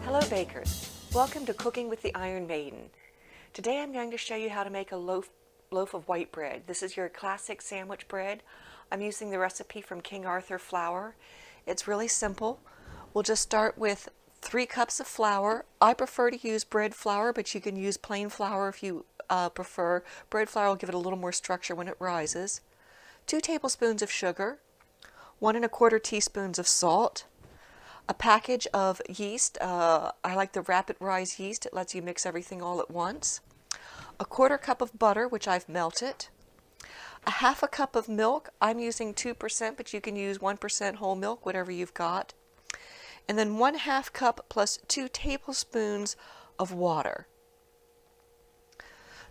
Hello bakers, welcome to Cooking with the Iron Maiden. Today I'm going to show you how to make a loaf of white bread. This is your classic sandwich bread. I'm using the recipe from King Arthur flour. It's really simple. We'll just start with 3 cups of flour. I prefer to use bread flour, but you can use plain flour if you prefer. Bread flour will give it a little more structure when it rises. 2 tablespoons of sugar, 1 1/4 teaspoons of salt, a package of yeast. I like the rapid rise yeast. It lets you mix everything all at once. A 1/4 cup of butter, which I've melted. A 1/2 cup of milk. I'm using 2%, but you can use 1% whole milk, whatever you've got. And then 1/2 cup plus 2 tablespoons of water.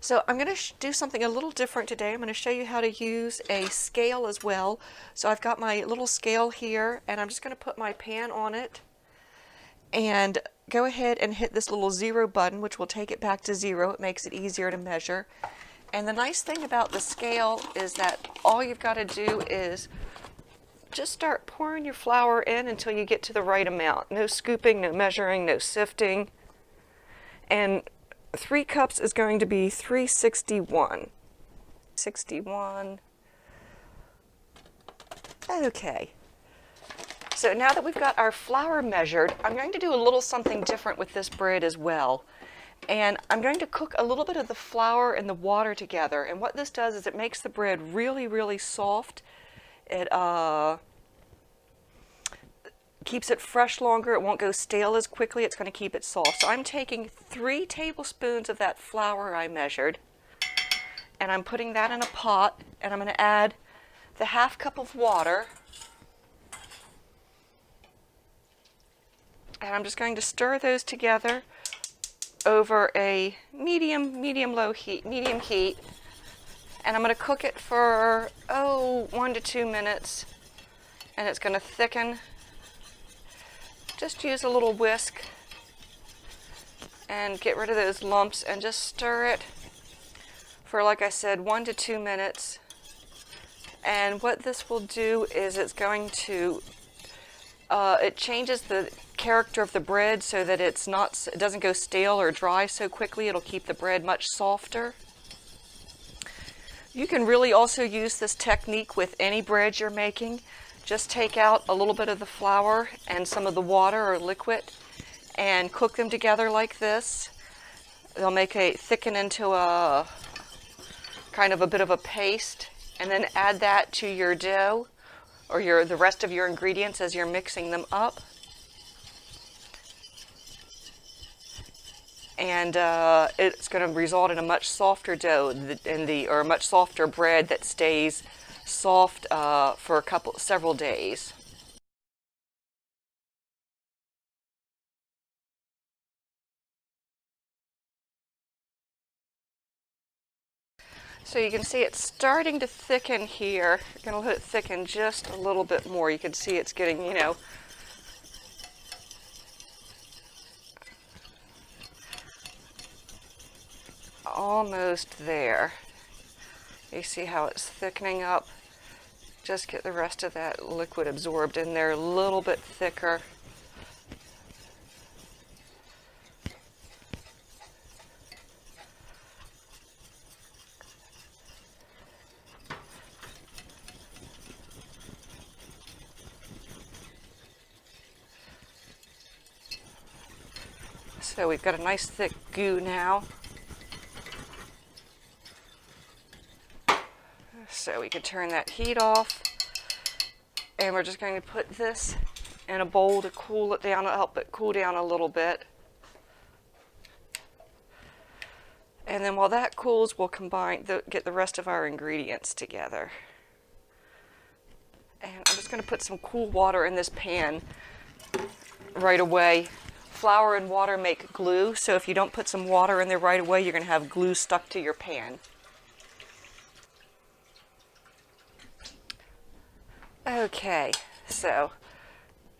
So I'm going to do something a little different today. I'm going to show you how to use a scale as well. So I've got my little scale here, and I'm just going to put my pan on it and go ahead and hit this little 0 button, which will take it back to 0. It makes it easier to measure. And the nice thing about the scale is that all you've got to do is just start pouring your flour in until you get to the right amount. No scooping, no measuring, no sifting. And 3 cups is going to be 361. 61. Okay. So now that we've got our flour measured, I'm going to do a little something different with this bread as well. And I'm going to cook a little bit of the flour and the water together. And what this does is it makes the bread really, really soft. It keeps it fresh longer. It won't go stale as quickly. It's going to keep it soft. So I'm taking 3 tablespoons of that flour I measured, and I'm putting that in a pot, and I'm going to add the 1/2 cup of water. And I'm just going to stir those together over a medium heat. And I'm going to cook it for, 1 to 2 minutes. And it's going to thicken. Just use a little whisk and get rid of those lumps and just stir it for, like I said, 1 to 2 minutes. And what this will do is it's going to, it changes the character of the bread so that it doesn't go stale or dry so quickly. It'll keep the bread much softer. You can really also use this technique with any bread you're making. Just take out a little bit of the flour and some of the water or liquid and cook them together like this. They'll thicken into a kind of a bit of a paste, and then add that to your dough or the rest of your ingredients as you're mixing them up. And it's going to result in a much softer dough or a much softer bread that stays soft for several days. So you can see it's starting to thicken here. You're going to let it thicken just a little bit more. You can see it's getting, almost there. You see how it's thickening up? Just get the rest of that liquid absorbed in there a little bit thicker. So we've got a nice thick goo now. So we can turn that heat off, and we're just going to put this in a bowl to cool it down, help it cool down a little bit. And then while that cools, we'll get the rest of our ingredients together. And I'm just going to put some cool water in this pan right away. Flour and water make glue, so if you don't put some water in there right away, you're going to have glue stuck to your pan. Okay, so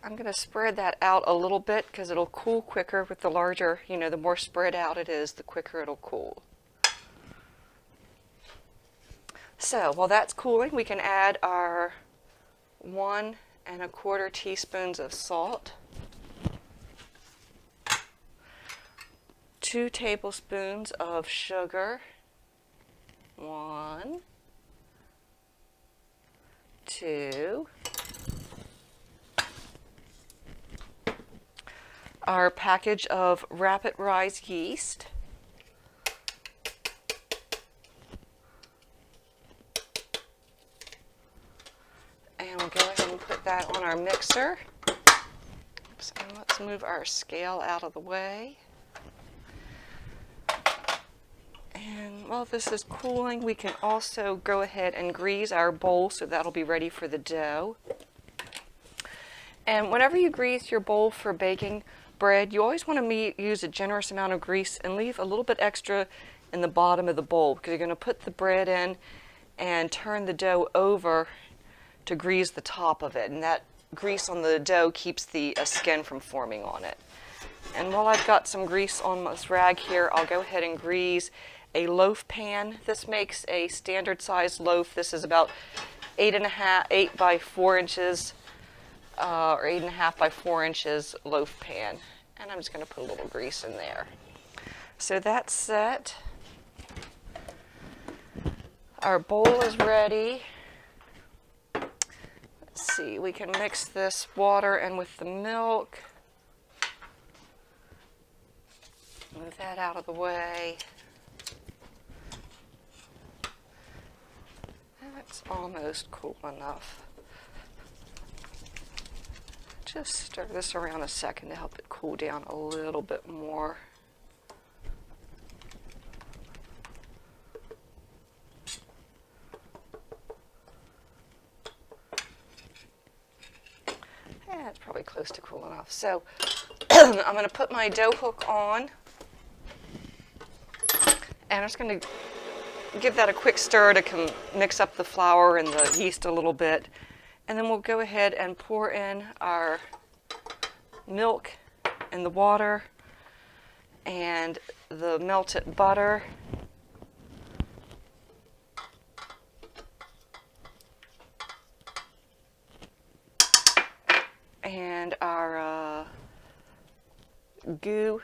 I'm going to spread that out a little bit because it'll cool quicker with the larger, the more spread out it is, the quicker it'll cool. So while that's cooling, we can add our 1 and 1/4 teaspoons of salt, 2 tablespoons of sugar, 1, 2, our package of rapid rise yeast, and we'll go ahead and put that on our mixer. Oops, and let's move our scale out of the way. And while this is cooling, we can also go ahead and grease our bowl so that'll be ready for the dough. And whenever you grease your bowl for baking bread, you always want to use a generous amount of grease and leave a little bit extra in the bottom of the bowl, because you're going to put the bread in and turn the dough over to grease the top of it, and that grease on the dough keeps the skin from forming on it. And while I've got some grease on this rag here, I'll go ahead and grease a loaf pan. This makes a standard size loaf. This is about 8 by 4 inches, or 8.5 by 4 inches loaf pan. And I'm just going to put a little grease in there. So that's set. Our bowl is ready. Let's see, we can mix this water in with the milk. Move that out of the way. That's almost cool enough. Just stir this around a second to help it cool down a little bit more. Yeah, it's probably close to cool enough. So I'm going to put my dough hook on, and I'm just going to give that a quick stir to mix up the flour and the yeast a little bit. And then we'll go ahead and pour in our milk and the water and the melted butter. And our goo.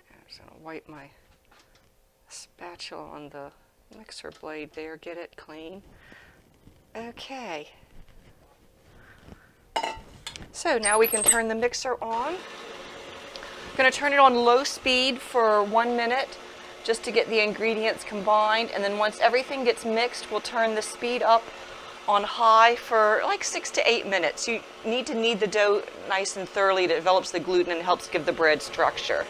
I'm just going to wipe my spatula on the mixer blade there, get it clean. Okay. So now we can turn the mixer on. I'm going to turn it on low speed for 1 minute just to get the ingredients combined, and then once everything gets mixed, we'll turn the speed up on high for like 6 to 8 minutes. You need to knead the dough nice and thoroughly. It develops the gluten and helps give the bread structure.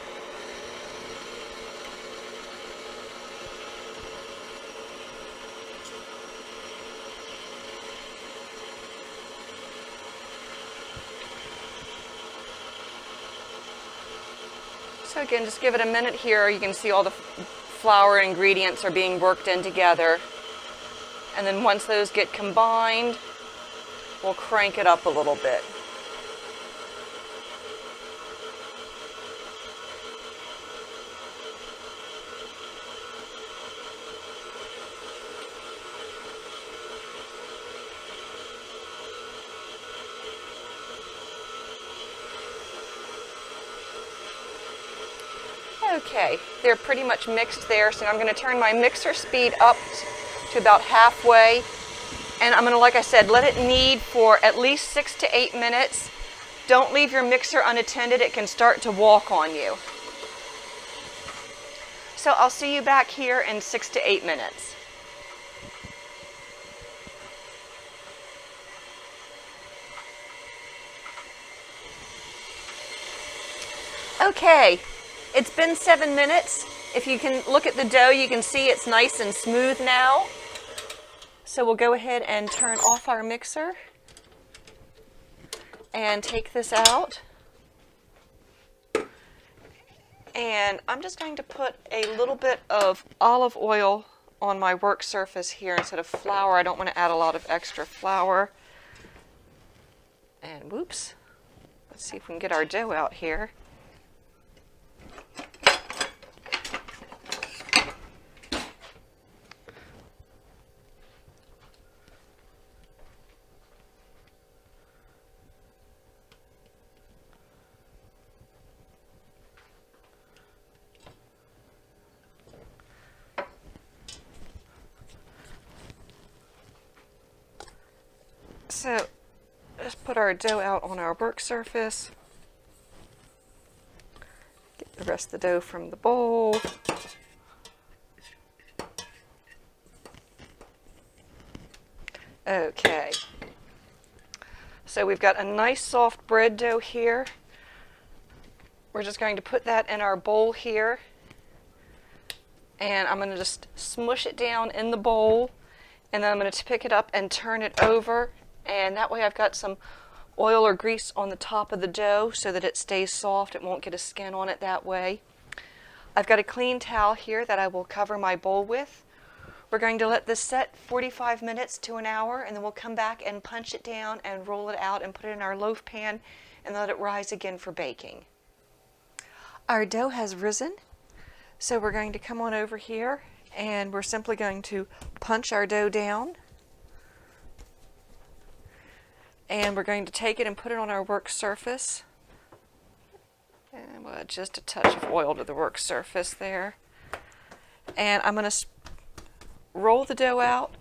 So again, just give it a minute here. You can see all the flour ingredients are being worked in together. And then once those get combined, we'll crank it up a little bit. Okay, they're pretty much mixed there, so I'm going to turn my mixer speed up to about halfway, and I'm going to, like I said, let it knead for at least 6 to 8 minutes. Don't leave your mixer unattended. It can start to walk on you. So I'll see you back here in 6 to 8 minutes. Okay. It's been 7 minutes. If you can look at the dough, you can see it's nice and smooth now. So we'll go ahead and turn off our mixer and take this out. And I'm just going to put a little bit of olive oil on my work surface here instead of flour. I don't want to add a lot of extra flour. And whoops, let's see if we can get our dough out here. So just put our dough out on our work surface. Get the rest of the dough from the bowl. Okay. So we've got a nice soft bread dough here. We're just going to put that in our bowl here. And I'm going to just smush it down in the bowl. And then I'm going to pick it up and turn it over. And that way I've got some oil or grease on the top of the dough so that it stays soft. It won't get a skin on it that way. I've got a clean towel here that I will cover my bowl with. We're going to let this set 45 minutes to an hour, and then we'll come back and punch it down and roll it out and put it in our loaf pan and let it rise again for baking. Our dough has risen, so we're going to come on over here and we're simply going to punch our dough down. And we're going to take it and put it on our work surface. And we'll add just a touch of oil to the work surface there. And I'm going to roll the dough out.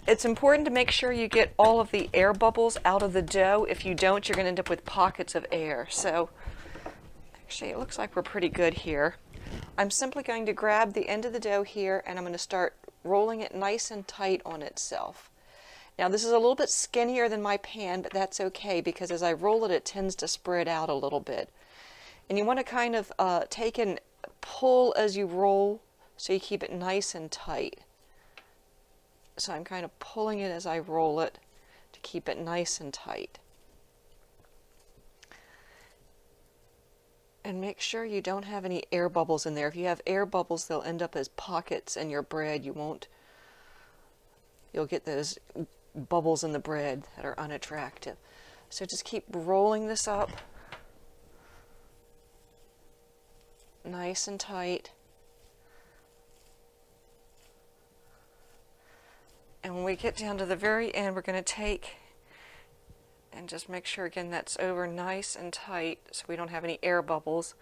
It's important to make sure you get all of the air bubbles out of the dough. If you don't, you're going to end up with pockets of air. So actually, it looks like we're pretty good here. I'm simply going to grab the end of the dough here and I'm going to start rolling it nice and tight on itself. Now this is a little bit skinnier than my pan, but that's okay because as I roll it, it tends to spread out a little bit. And you want to kind of take and pull as you roll so you keep it nice and tight. So I'm kind of pulling it as I roll it to keep it nice and tight. And make sure you don't have any air bubbles in there. If you have air bubbles, they'll end up as pockets in your bread. You'll get those bubbles in the bread that are unattractive. So just keep rolling this up nice and tight. And when we get down to the very end, we're going to take and just make sure again that's over nice and tight so we don't have any air bubbles,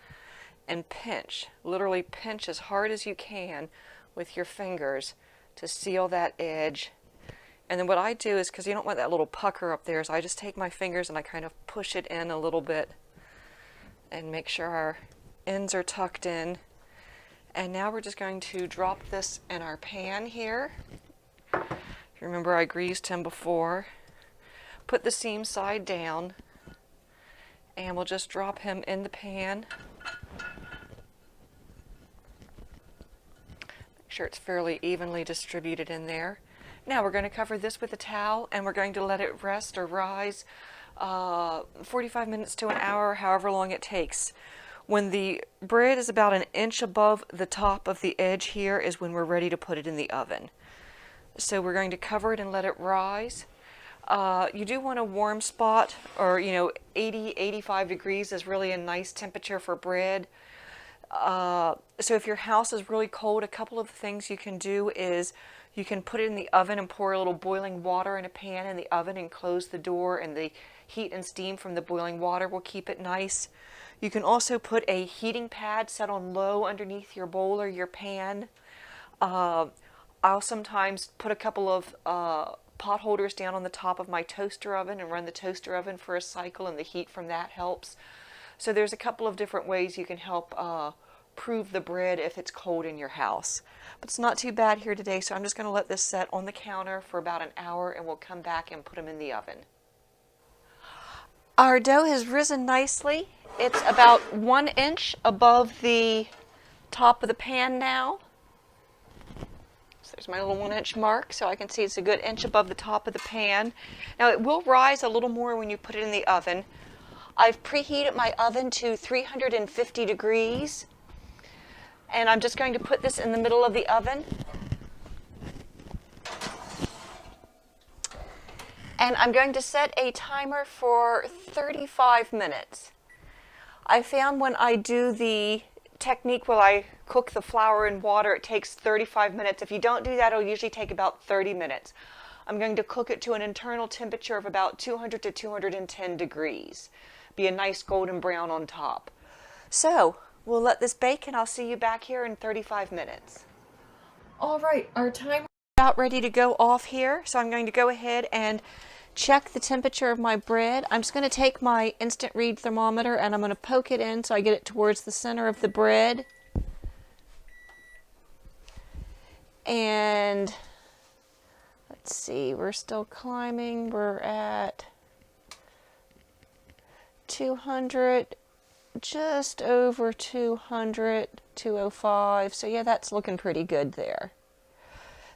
and pinch, literally pinch as hard as you can with your fingers to seal that edge. And then what I do is, because you don't want that little pucker up there, is I just take my fingers and I kind of push it in a little bit and make sure our ends are tucked in. And now we're just going to drop this in our pan here. Remember I greased him before. Put the seam side down and we'll just drop him in the pan. Make sure it's fairly evenly distributed in there. Now we're going to cover this with a towel and we're going to let it rest or rise 45 minutes to an hour, however long it takes. When the bread is about an inch above the top of the edge here is when we're ready to put it in the oven. So we're going to cover it and let it rise. You do want a warm spot, or 80, 85 degrees is really a nice temperature for bread. So if your house is really cold, a couple of things you can do is you can put it in the oven and pour a little boiling water in a pan in the oven and close the door, and the heat and steam from the boiling water will keep it nice. You can also put a heating pad set on low underneath your bowl or your pan. I'll sometimes put a couple of pot holders down on the top of my toaster oven and run the toaster oven for a cycle, and the heat from that helps. So there's a couple of different ways you can help prove the bread if it's cold in your house. But it's not too bad here today, so I'm just going to let this set on the counter for about an hour and we'll come back and put them in the oven. Our dough has risen nicely. It's about 1 inch above the top of the pan now. So there's my little 1 inch mark, so I can see it's a good inch above the top of the pan. Now it will rise a little more when you put it in the oven. I've preheated my oven to 350 degrees, and I'm just going to put this in the middle of the oven. And I'm going to set a timer for 35 minutes. I found when I do the technique where I cook the flour in water, it takes 35 minutes. If you don't do that, it'll usually take about 30 minutes. I'm going to cook it to an internal temperature of about 200 to 210 degrees. Be a nice golden brown on top. So we'll let this bake, and I'll see you back here in 35 minutes. All right, our timer is about ready to go off here, so I'm going to go ahead and check the temperature of my bread. I'm just going to take my instant read thermometer and I'm going to poke it in so I get it towards the center of the bread. And let's see, we're still climbing. We're at 200, just over 200, 205. So yeah, that's looking pretty good there.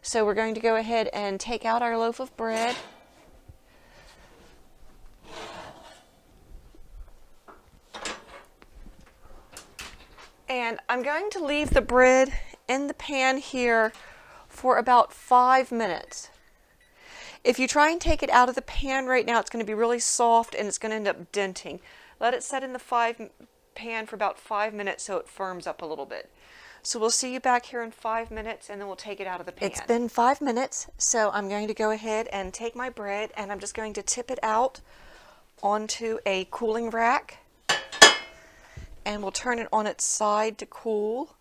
So we're going to go ahead and take out our loaf of bread. And I'm going to leave the bread in the pan here for about 5 minutes. If you try and take it out of the pan right now, it's going to be really soft and it's going to end up denting. Let it set in the pan for about 5 minutes so it firms up a little bit. So we'll see you back here in 5 minutes, and then we'll take it out of the pan. It's been 5 minutes, so I'm going to go ahead and take my bread, and I'm just going to tip it out onto a cooling rack. And we'll turn it on its side to cool.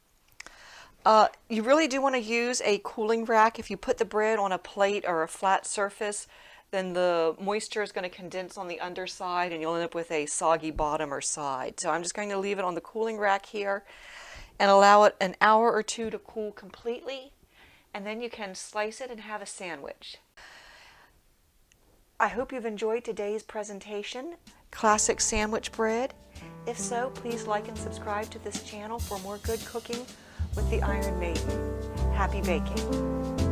You really do want to use a cooling rack. If you put the bread on a plate or a flat surface, then the moisture is going to condense on the underside and you'll end up with a soggy bottom or side. So I'm just going to leave it on the cooling rack here and allow it an hour or two to cool completely, and then you can slice it and have a sandwich. I hope you've enjoyed today's presentation, Classic Sandwich Bread. If so, please like and subscribe to this channel for more good cooking with the Iron Maiden. Happy baking!